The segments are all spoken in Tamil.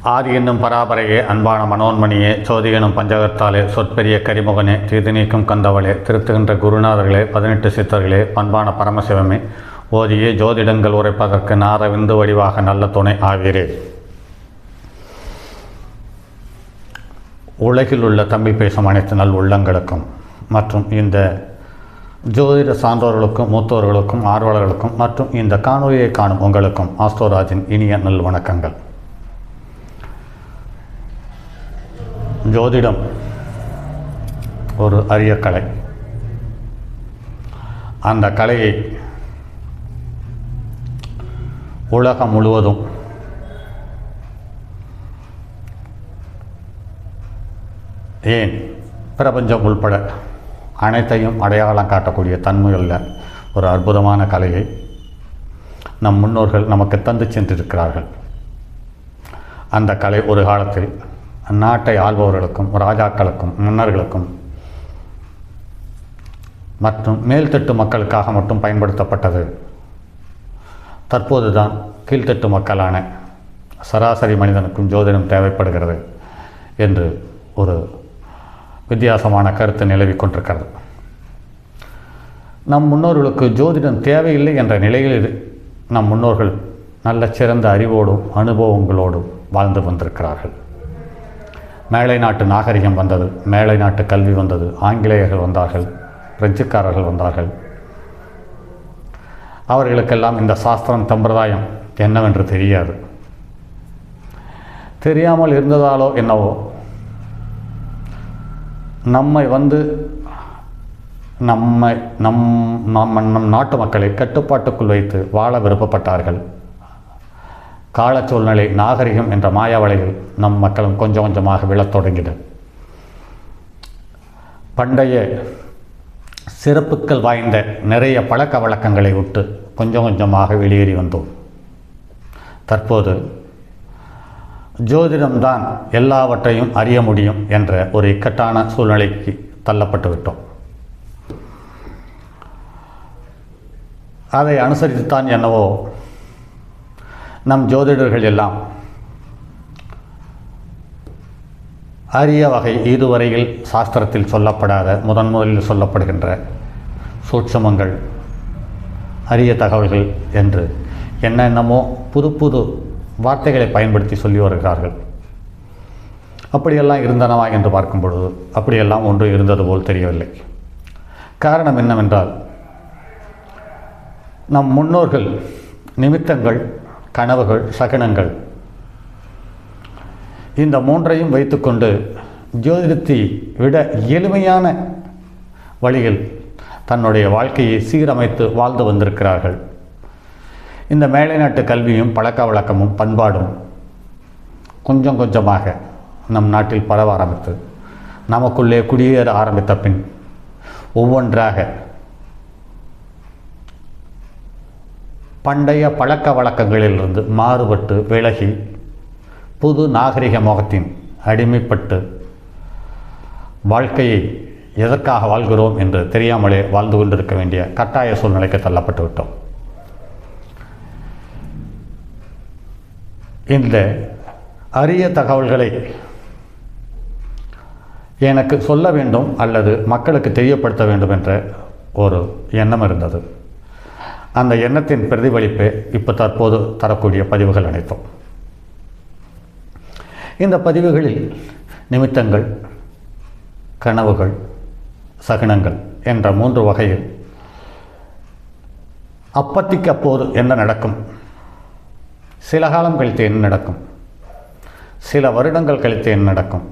ஆதி என்னும் பராபரையே, அன்பான மனோன்மணியே, சோதி எனும் பஞ்சகத்தாலே, சொற்பெரிய கரிமுகனே, தீது நீக்கும் கந்தவளே, திருத்துகின்ற குருநாதர்களே, 18 சித்தர்களே, பண்பான பரமசிவமே, ஓதியே ஜோதிடங்கள் உரைப்பதற்கு நாரவிந்து வடிவாக நல்ல துணை ஆவீரே. உலகில் உள்ள தமிழ் பேசும் அனைத்து நல் உள்ளங்களுக்கும் மற்றும் இந்த ஜோதிட சான்றோர்களுக்கும் மூத்தோர்களுக்கும் ஆர்வலர்களுக்கும் மற்றும் இந்த காணொலியை காணும் உங்களுக்கும் ஆஸ்ட்ரோராஜின் இனிய நல் வணக்கங்கள். ஜோதிடம் ஒரு அரிய கலை. அந்த கலையை உலகம் முழுவதும் ஏன் பிரபஞ்சம் உள்பட அனைத்தையும் அடையாளம் காட்டக்கூடிய தன்மையுள்ள ஒரு அற்புதமான கலையை நம் முன்னோர்கள் நமக்கு தந்து சென்றிருக்கிறார்கள். அந்த கலை ஒரு காலத்தில் நாட்டை ஆள்பவர்களுக்கும் ராஜாக்களுக்கும் மன்னர்களுக்கும் மற்றும் மேல்தட்டு மக்களுக்காக மட்டும் பயன்படுத்தப்பட்டது. தற்போதுதான் கீழ்த்தட்டு மக்களான சராசரி மனிதனுக்கும் ஜோதிடம் தேவைப்படுகிறது என்று ஒரு வித்தியாசமான கருத்து நிலவி கொண்டிருக்கிறது. நம் முன்னோர்களுக்கு ஜோதிடம் தேவையில்லை என்ற நிலையில் நம் முன்னோர்கள் நல்ல சிறந்த அறிவோடும் அனுபவங்களோடும் வாழ்ந்து வந்திருக்கிறார்கள். மேலை நாட்டு நாகரிகம் வந்தது, மேலை நாட்டு கல்வி வந்தது, ஆங்கிலேயர்கள் வந்தார்கள், பிரெஞ்சுக்காரர்கள் வந்தார்கள். அவர்களுக்கெல்லாம் இந்த சாஸ்திரம் சம்பிரதாயம் என்னவென்று தெரியாது. தெரியாமல் இருந்ததாலோ என்னவோ நம்மை நம் நாட்டு மக்களை கட்டுப்பாட்டுக்குள் வைத்து வாழ விருப்பப்பட்டார்கள். கால சூழ்நிலை நாகரிகம் என்ற மாயாவலையில் நம் மக்களும் கொஞ்சம் கொஞ்சமாக விழத் தொடங்கினர். பண்டைய சிறப்புகள் வாய்ந்த நிறைய பழக்க வழக்கங்களை விட்டு கொஞ்சம் கொஞ்சமாக வெளியேறி வந்தோம். தற்போது ஜோதிடம்தான் எல்லாவற்றையும் அறிய முடியும் என்ற ஒரு இக்கட்டான சூழ்நிலைக்கு தள்ளப்பட்டு விட்டோம். அதை அனுசரித்துத்தான் என்னவோ நம் ஜோதிடர்கள் எல்லாம் அரிய வகை இதுவரையில் சாஸ்திரத்தில் சொல்லப்படாத முதலில் சொல்லப்படுகின்ற சூட்சமங்கள், அரிய தகவல்கள் என்று என்னென்னமோ புது புது வார்த்தைகளை பயன்படுத்தி சொல்லி வருகிறார்கள். அப்படியெல்லாம் இருந்தனவா என்று பார்க்கும் பொழுது அப்படியெல்லாம் ஒன்று இருந்தது போல் தெரியவில்லை. காரணம் என்னவென்றால், நம் முன்னோர்கள் நிமித்தங்கள், கனவுகள், சகுனங்கள் இந்த மூன்றையும் வைத்துக்கொண்டு ஜோதிடத்தை விட எளிமையான வழியில் தன்னுடைய வாழ்க்கையை சீரமைத்து வாழ்ந்து வந்திருக்கிறார்கள். இந்த மேலை நாட்டு கல்வியும் பழக்க வழக்கமும் பண்பாடும் கொஞ்சம் கொஞ்சமாக நம் நாட்டில் பரவ ஆரம்பித்து நமக்குள்ளே குடியேற ஆரம்பித்த பின் ஒவ்வொன்றாக பண்டைய பழக்க வழக்கங்களிலிருந்து மாறுபட்டு விலகி புது நாகரிக முகத்தின் அடிமைப்பட்டு வாழ்க்கையை எதற்காக வாழ்கிறோம் என்று தெரியாமலே வாழ்ந்து கொண்டிருக்க வேண்டிய கட்டாய சூழ்நிலைக்கு தள்ளப்பட்டு விட்டோம். இந்த அரிய தகவல்களை எனக்கு சொல்ல வேண்டும் அல்லது மக்களுக்கு தெரியப்படுத்த வேண்டும் என்ற ஒரு எண்ணம் இருந்தது. அந்த எண்ணத்தின் பிரதிபலிப்பே இப்போ தற்போது தரக்கூடிய பதிவுகள் அனைத்தும். இந்த பதிவுகளில் நிமித்தங்கள், கனவுகள், சகுனங்கள் என்ற 3 வகையில் அப்பத்திக்கு அப்போது என்ன நடக்கும், சில காலம் கழித்து என்ன நடக்கும், சில வருடங்கள் கழித்து என்ன நடக்கும்,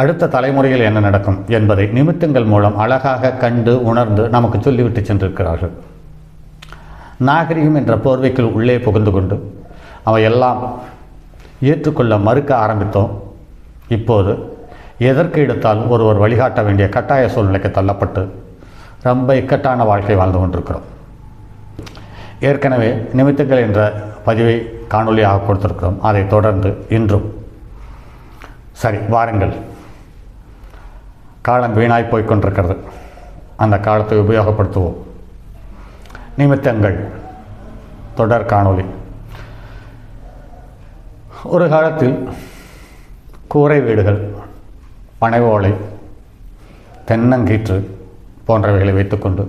அடுத்த தலைமுறையில் என்ன நடக்கும் என்பதை நிமித்தங்கள் மூலம் அழகாக கண்டு உணர்ந்து நமக்கு சொல்லிவிட்டு சென்றிருக்கிறார்கள். நாகரிகம் என்ற போர்வைக்குள் உள்ளே புகுந்து கொண்டு அவையெல்லாம் ஏற்றுக்கொள்ள மறுக்க ஆரம்பித்தோம். இப்போது எதற்கு எடுத்தாலும் ஒருவர் வழிகாட்ட வேண்டிய கட்டாய சூழ்நிலைக்கு தள்ளப்பட்டு ரொம்ப இக்கட்டான வாழ்க்கை வாழ்ந்து கொண்டிருக்கிறோம். ஏற்கனவே நிமித்தங்கள் என்ற பதிவை காணொலியாக கொடுத்திருக்கிறோம். அதை தொடர்ந்து இன்றும் சரி வாருங்கள். காலம் வீணாய் போய்கொண்டிருக்கிறது. அந்த காலத்தை உபயோகப்படுத்துவோம். நிமித்தங்கள் தொடர் காணொளி. ஒரு காலத்தில் கூரை வீடுகள், பனை ஓலை, தென்னங்கீற்று போன்றவைகளை வைத்துக்கொண்டு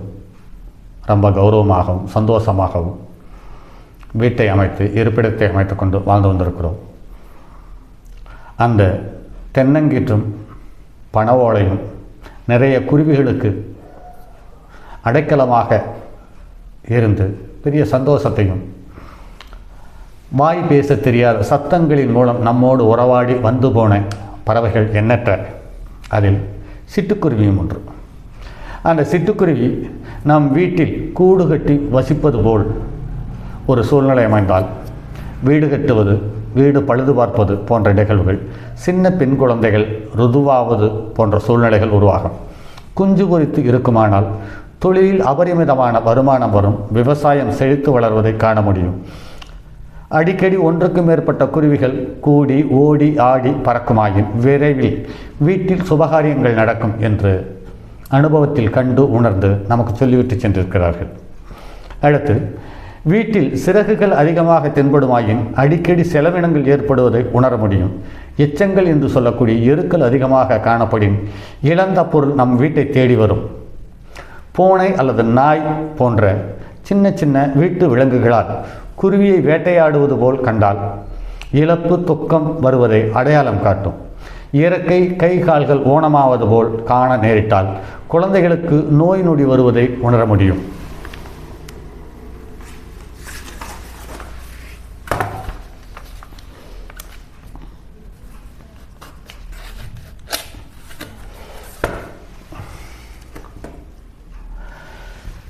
ரொம்ப கௌரவமாகவும் சந்தோஷமாகவும் வீட்டை அமைத்து இருப்பிடத்தை அமைத்து கொண்டு வாழ்ந்து வந்திருக்கிறோம். அந்த தென்னங்கீற்றும் பனை ஓலையும் நிறைய குருவிகளுக்கு அடைக்கலமாக இருந்து பெரிய சந்தோஷத்தையும், வாய் பேச தெரியாத சத்தங்களின் மூலம் நம்மோடு உறவாடி வந்து போன பறவைகள் எண்ணற்ற. அதில் சிட்டுக்குருவியும் ஒன்று. அந்த சிட்டுக்குருவி நம் வீட்டில் கூடு கட்டி வசிப்பது போல் ஒரு சூழ்நிலை அமைந்தால் வீடு கட்டுவது, வீடு பழுது பார்ப்பது போன்ற நிகழ்வுகள், சின்ன பெண் குழந்தைகள் ருதுவாவது போன்ற சூழ்நிலைகள் உருவாகும். குஞ்சு பொரித்து இருக்குமானால் தொழிலில் அபரிமிதமான வருமானம் வரும். விவசாயம் செழித்து வளர்வதை காண முடியும். அடிக்கடி ஒன்றுக்கும் மேற்பட்ட குருவிகள் கூடி ஓடி ஆடி பறக்குமாயின் விரைவில் வீட்டில் சுபகாரியங்கள் நடக்கும் என்று அனுபவத்தில் கண்டு உணர்ந்து நமக்கு சொல்லிவிட்டு சென்றிருக்கிறார்கள். அடுத்து, வீட்டில் சிறகுகள் அதிகமாக தென்படுமாயின் அடிக்கடி செலவினங்கள் ஏற்படுவதை உணர முடியும். எச்சங்கள் என்று சொல்லக்கூடிய எருக்கள் அதிகமாக காணப்படும். இழந்த பொருள் நம் வீட்டை தேடி வரும். பூனை அல்லது நாய் போன்ற சின்ன சின்ன வீட்டு விலங்குகளால் குருவியை வேட்டையாடுவது போல் கண்டால் இழப்பு துக்கம் வருவதை அடையாளம் காட்டும். இறக்கை கை கால்கள் ஊனமாவது போல் காண நேரிட்டால் குழந்தைகளுக்கு நோய் நொடி வருவதை உணர முடியும்.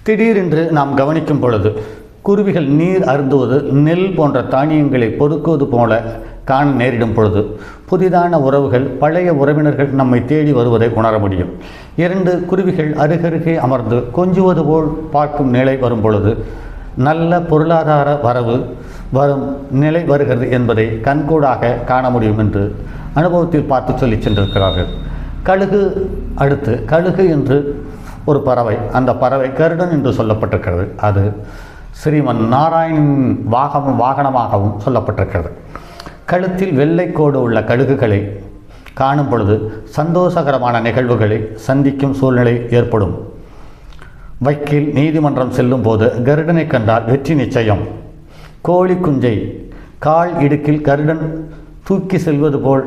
திடீரென்று நாம் கவனிக்கும் பொழுது குருவிகள் நீர் அருந்துவது, நெல் போன்ற தானியங்களை பொறுக்குவது போல காண நேரிடும் பொழுது புதிதான உறவுகள், பழைய உறவினர்கள் நம்மை தேடி வருவதை உணர முடியும். 2 குருவிகள் அருகருகே அமர்ந்து கொஞ்சுவது போல் பார்க்கும் நிலை வரும் பொழுது நல்ல பொருளாதார வரவு வரும் நிலை வருகிறது என்பதை கண்கூடாக காண முடியும் என்று அனுபவத்தில் பார்த்து சொல்லி சென்றிருக்கிறார்கள். கழுகு, அடுத்து கழுகு என்று ஒரு பறவை, அந்த பறவை கருடன் என்று சொல்லப்பட்டிருக்கிறது. அது ஸ்ரீமன் நாராயணின் வாகனமாகவும் சொல்லப்பட்டிருக்கிறது. கழுத்தில் வெள்ளைக்கோடு உள்ள கழுகுகளை காணும் பொழுது சந்தோஷகரமான நிகழ்வுகளை சந்திக்கும் சூழ்நிலை ஏற்படும். வக்கீல் நீதிமன்றம் செல்லும் போது கருடனை கண்டால் வெற்றி நிச்சயம். கோழி குஞ்சை கால் இடுக்கில் கருடன் தூக்கி செல்வது போல்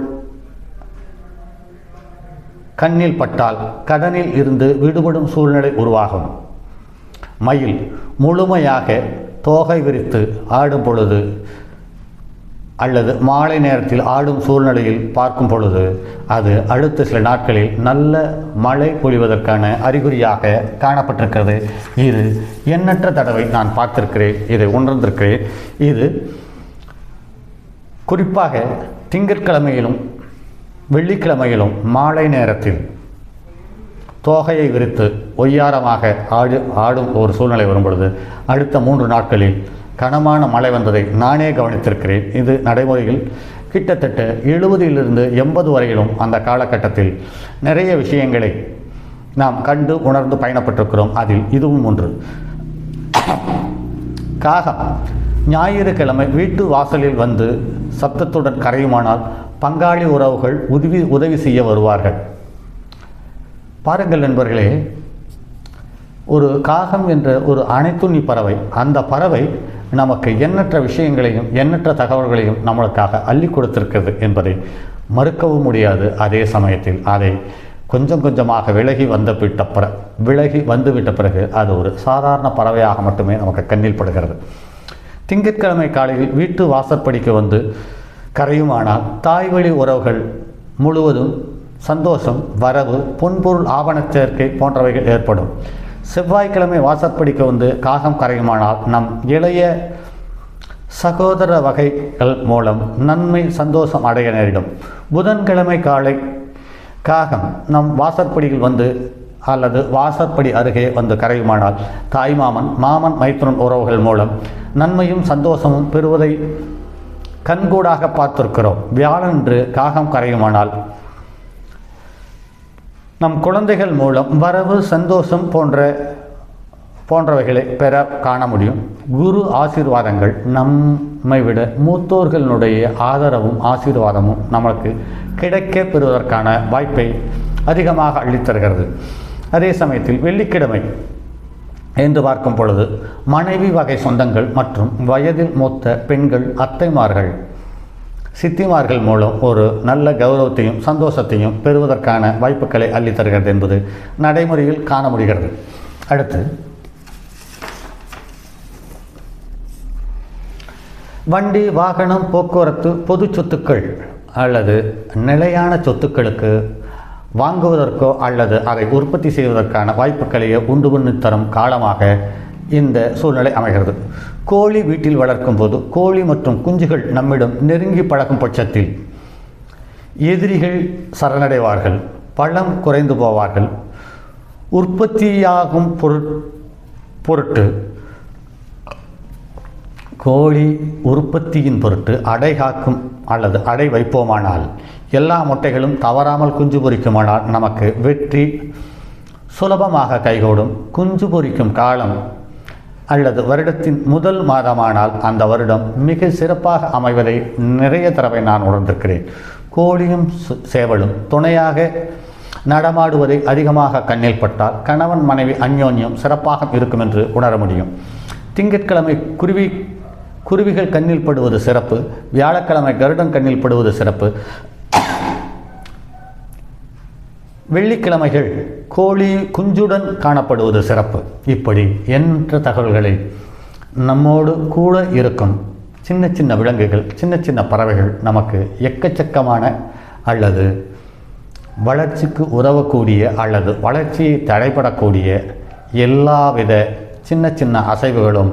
கண்ணில் பட்டால் கடனில் இருந்து விடுபடும் சூழ்நிலை உருவாகும். மயில் முழுமையாக தோகை விரித்து ஆடும் பொழுது அல்லது மாலை நேரத்தில் ஆடும் சூழ்நிலையில் பார்க்கும் பொழுது அது அடுத்த சில நாட்களில் நல்ல மழை பொழிவதற்கான அறிகுறியாக காணப்பட்டிருக்கிறது. இது எண்ணற்ற தடவை நான் பார்த்திருக்கிறேன், இதை உணர்ந்திருக்கிறேன். இது குறிப்பாக திங்கட்கிழமையிலும் வெள்ளிக்கிழமையிலும் மாலை நேரத்தில் தோகையை விரித்து ஒய்யாரமாக ஆடும் ஒரு சூழ்நிலை வரும் பொழுது அடுத்த 3 நாட்களில் கனமான மழை வந்ததை நானே கவனித்திருக்கிறேன். இது நடைமுறையில் கிட்டத்தட்ட 70லிருந்து 80 வரையிலும் அந்த காலகட்டத்தில் நிறைய விஷயங்களை நாம் கண்டு உணர்ந்து பயணப்பட்டிருக்கிறோம். அதில் இதுவும் ஒன்று. காகம் ஞாயிற்றுக்கிழமை வீட்டு வாசலில் வந்து சத்தத்துடன் கரையுமானால் பங்காளி உறவுகள் உதவி செய்ய வருவார்கள். பாருங்கள் நண்பர்களே, ஒரு காகம் என்ற ஒரு அனைத்துண்ணி பறவை, அந்த பறவை நமக்கு எண்ணற்ற விஷயங்களையும் எண்ணற்ற தகவல்களையும் நம்மளுக்காக அள்ளி கொடுத்திருக்கிறது என்பதை மறுக்கவும் முடியாது. அதே சமயத்தில் அதை கொஞ்சம் கொஞ்சமாக விலகி வந்துவிட்ட பிறகு அது ஒரு சாதாரண பறவையாக மட்டுமே நமக்கு கண்ணில் படுகிறது. திங்கட்கிழமை காலையில் வீட்டு வாசற்படிக்கு வந்து கரையுமானால் தாய்வழி உறவுகள் முழுவதும் சந்தோஷம், வரவு, பொன்பொருள் ஆவண சேர்க்கை போன்றவைகள் ஏற்படும். செவ்வாய்க்கிழமை வாசற்படிக்க வந்து காகம் கரையுமானால் நம் இளைய சகோதர வகைகள் மூலம் நன்மை, சந்தோஷம் அடைய நேரிடும். புதன்கிழமை காலை காகம் நம் வாசற்படியில் வந்து அல்லது வாசற்படி அருகே வந்து கரையுமானால் தாய்மாமன், மாமன், மைத்துனன் உறவுகள் மூலம் நன்மையும் சந்தோஷமும் பெறுவதை கண்கூடாக பார்த்திருக்கிறோம். வியாழன்று காகம் கரையுமானால் நம் குழந்தைகள் மூலம் வரவு, சந்தோஷம் போன்றவைகளை பெற காண முடியும். குரு ஆசீர்வாதங்கள் நம்மை விட மூத்தோர்களுடைய ஆதரவும் ஆசீர்வாதமும் நமக்கு கிடைக்க பெறுவதற்கான வாய்ப்பை அதிகமாக அள்ளித்தருகிறது. அதே சமயத்தில் வெள்ளிக்கிழமை என்று பார்க்கும் பொழுது மனைவி வகை சொந்தங்கள் மற்றும் வயதில் மூத்த பெண்கள், அத்தைமார்கள், சித்திமார்கள் மூலம் ஒரு நல்ல கௌரவத்தையும் சந்தோஷத்தையும் பெறுவதற்கான வாய்ப்புகளை அள்ளித்தருகிறது என்பது நடைமுறையில் காண முடிகிறது. அடுத்து வண்டி, வாகனம், போக்குவரத்து, பொது சொத்துக்கள் அல்லது நிலையான சொத்துக்களுக்கு வாங்குவதற்கோ அல்லது அதை உற்பத்தி செய்வதற்கான வாய்ப்புகளையே உண்டு பண்ணி தரும் காலமாக இந்த சூழ்நிலை அமைகிறது. கோழி வீட்டில் வளர்க்கும் போது கோழி மற்றும் குஞ்சுகள் நம்மிடம் நெருங்கி பழகும் பட்சத்தில் எதிரிகள் சரணடைவார்கள், பழம் குறைந்து போவார்கள். உற்பத்தியாகும் பொருட்டு கோழி உற்பத்தியின் பொருட்டு அடை காக்கும் அல்லது அடை வைப்போமானால் எல்லா முட்டைகளும் தவறாமல் குஞ்சு பொரிக்குமானால் நமக்கு வெற்றி சுலபமாக கைகூடும். குஞ்சு பொரிக்கும் காலம் அல்லது வருடத்தின் முதல் மாதமானால் அந்த வருடம் மிக சிறப்பாக அமைவதை நிறைய தடவை நான் உணர்ந்திருக்கிறேன். கோழியும் சேவலும் துணையாக நடமாடுவதை அதிகமாக கண்ணில் பட்டால் கணவன் மனைவி அந்யோன்யம் சிறப்பாக இருக்கும் என்று உணர முடியும். திங்கட்கிழமை குருவிகள் கண்ணில் படுவது சிறப்பு, வியாழக்கிழமை கருடன் கண்ணில் படுவது சிறப்பு, வெள்ளிக்கிழமைகள் கோழி குஞ்சுடன் காணப்படுவது சிறப்பு. இப்படி என்ற தகவல்களை நம்மோடு கூட இருக்கும் சின்ன சின்ன விலங்குகள், சின்ன சின்ன பறவைகள் நமக்கு எக்கச்சக்கமான அல்லது வளர்ச்சிக்கு உதவக்கூடிய அல்லது வளர்ச்சியை தடைபடக்கூடிய எல்லாவித சின்ன சின்ன அசைவுகளும்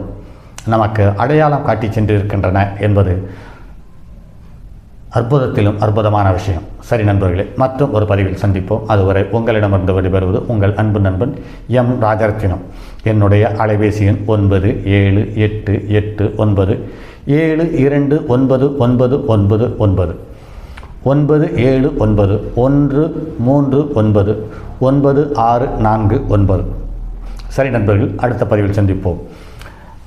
நமக்கு அடையாளம் காட்டி சென்றிருக்கின்றன என்பது அற்புதத்திலும் அற்புதமான விஷயம். சரி நண்பர்களே, மற்றும் ஒரு பதிவில் சந்திப்போம். அதுவரை உங்களிடமிருந்து விடைபெறுவது உங்கள் அன்பு நண்பன் எம் ராஜரத்தினம். என்னுடைய அலைபேசி எண் 9789729999 9791399649. சரி நண்பர்கள், அடுத்த பதிவில் சந்திப்போம்.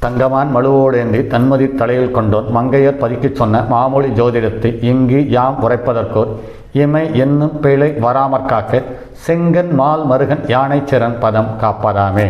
தங்கமான் மழுவோடேந்தி தன்மதி தலையில் கொண்டோன் மங்கையர் பதிக்கச் சொன்ன மாமொழி ஜோதிடத்தை இங்கு யாம் உரைப்பதற்கோர் இமை என்னும் பிழை வராமற்காக்க செங்கன் மால் மருகன் யானை சிறன் பதம் காப்பதாமே.